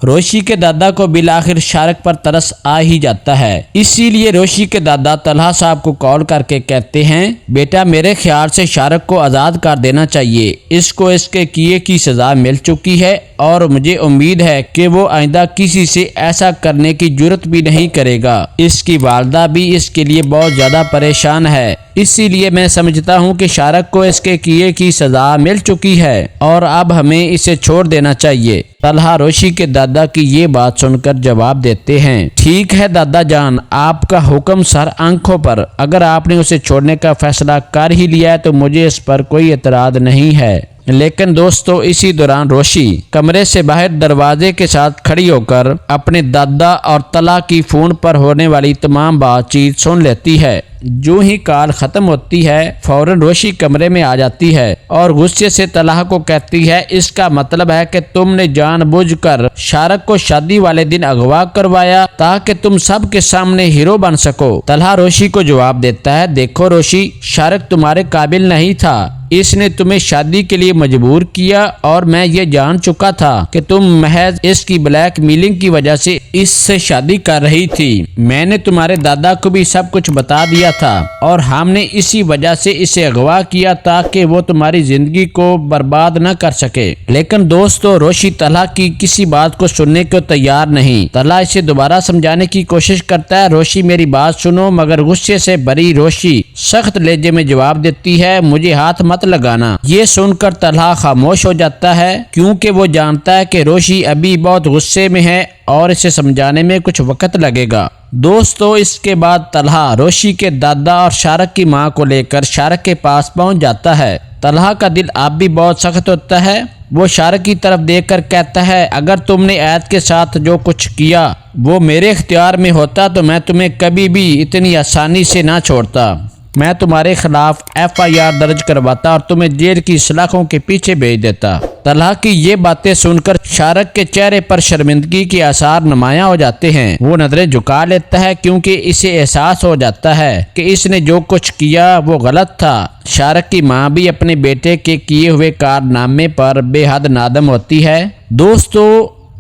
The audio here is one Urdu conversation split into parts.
روشی کے دادا کو بالآخر شارک پر ترس آ ہی جاتا ہے، اسی لیے روشی کے دادا طلحہ صاحب کو کال کر کے کہتے ہیں بیٹا میرے خیال سے شارک کو آزاد کر دینا چاہیے، اس کو اس کے کیے کی سزا مل چکی ہے اور مجھے امید ہے کہ وہ آئندہ کسی سے ایسا کرنے کی جرات بھی نہیں کرے گا۔ اس کی والدہ بھی اس کے لیے بہت زیادہ پریشان ہے، اسی لیے میں سمجھتا ہوں کہ شارک کو اس کے کیے کی سزا مل چکی ہے اور اب ہمیں اسے چھوڑ دینا چاہیے۔ طلحہ روشی کے دادا کی یہ بات سن کر جواب دیتے ہیں ٹھیک ہے دادا جان، آپ کا حکم سر آنکھوں پر، اگر آپ نے اسے چھوڑنے کا فیصلہ کر ہی لیا ہے تو مجھے اس پر کوئی اعتراض نہیں ہے۔ لیکن دوستو اسی دوران روشی کمرے سے باہر دروازے کے ساتھ کھڑی ہو کر اپنے دادا اور طلحہ کی فون پر ہونے والی تمام بات چیت سن لیتی ہے۔ جو ہی کال ختم ہوتی ہے فوراً روشی کمرے میں آ جاتی ہے اور غصے سے طلحہ کو کہتی ہے اس کا مطلب ہے کہ تم نے جان بوجھ کر شارک کو شادی والے دن اغوا کروایا تاکہ تم سب کے سامنے ہیرو بن سکو۔ طلحہ روشی کو جواب دیتا ہے دیکھو روشی، شارک تمہارے قابل نہیں تھا، اس نے تمہیں شادی کے لیے مجبور کیا اور میں یہ جان چکا تھا کہ تم محض اس کی بلیک میلنگ کی وجہ سے اس سے شادی کر رہی تھی۔ میں نے تمہارے دادا کو بھی سب کچھ بتا دیا تھا اور ہم نے اسی وجہ سے اسے اغوا کیا تاکہ وہ تمہاری زندگی کو برباد نہ کر سکے۔ لیکن دوستو روشی طلحہ کی کسی بات کو سننے کو تیار نہیں۔ طلحہ اسے دوبارہ سمجھانے کی کوشش کرتا ہے روشی میری بات سنو، مگر غصے سے بھری روشی سخت لہجے میں جواب دیتی ہے مجھے ہاتھ مت لگانا۔ یہ سن کر طلحہ خاموش ہو جاتا ہے کیونکہ وہ جانتا ہے کہ روشی ابھی بہت غصے میں ہے اور اسے سمجھانے میں کچھ وقت لگے گا۔ دوستو اس کے بعد طلحہ روشی کے دادا اور شارک کی ماں کو لے کر شارک کے پاس پہنچ جاتا ہے۔ طلحہ کا دل اب بھی بہت سخت ہوتا ہے، وہ شارک کی طرف دیکھ کر کہتا ہے اگر تم نے عید کے ساتھ جو کچھ کیا وہ میرے اختیار میں ہوتا تو میں تمہیں کبھی بھی اتنی آسانی سے نہ چھوڑتا، میں تمہارے خلاف FIR درج کرواتا اور تمہیں جیل کی سلاخوں کے پیچھے بھیج دیتا۔ طلحہ کی یہ باتیں سن کر شارک کے چہرے پر شرمندگی کے آثار نمایاں ہو جاتے ہیں، وہ نظریں جھکا لیتا ہے کیونکہ اسے احساس ہو جاتا ہے کہ اس نے جو کچھ کیا وہ غلط تھا۔ شارک کی ماں بھی اپنے بیٹے کے کیے ہوئے کارنامے پر بے حد نادم ہوتی ہے۔ دوستو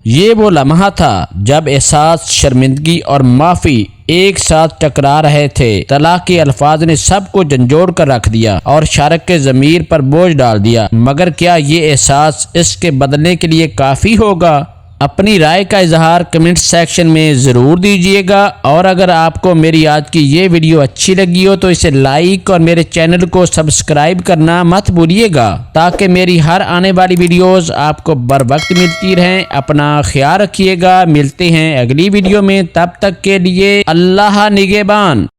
یہ وہ لمحہ تھا جب احساس، شرمندگی اور معافی ایک ساتھ ٹکرا رہے تھے۔ طلحہ کے الفاظ نے سب کو جھنجھوڑ کر رکھ دیا اور شارک کے ضمیر پر بوجھ ڈال دیا، مگر کیا یہ احساس اس کے بدلنے کے لیے کافی ہوگا؟ اپنی رائے کا اظہار کمنٹ سیکشن میں ضرور دیجیے گا اور اگر آپ کو میری آج کی یہ ویڈیو اچھی لگی ہو تو اسے لائک اور میرے چینل کو سبسکرائب کرنا مت بھولیے گا تاکہ میری ہر آنے والی ویڈیوز آپ کو بر وقت ملتی رہیں۔ اپنا خیال رکھیے گا، ملتے ہیں اگلی ویڈیو میں، تب تک کے لیے اللہ نگہبان۔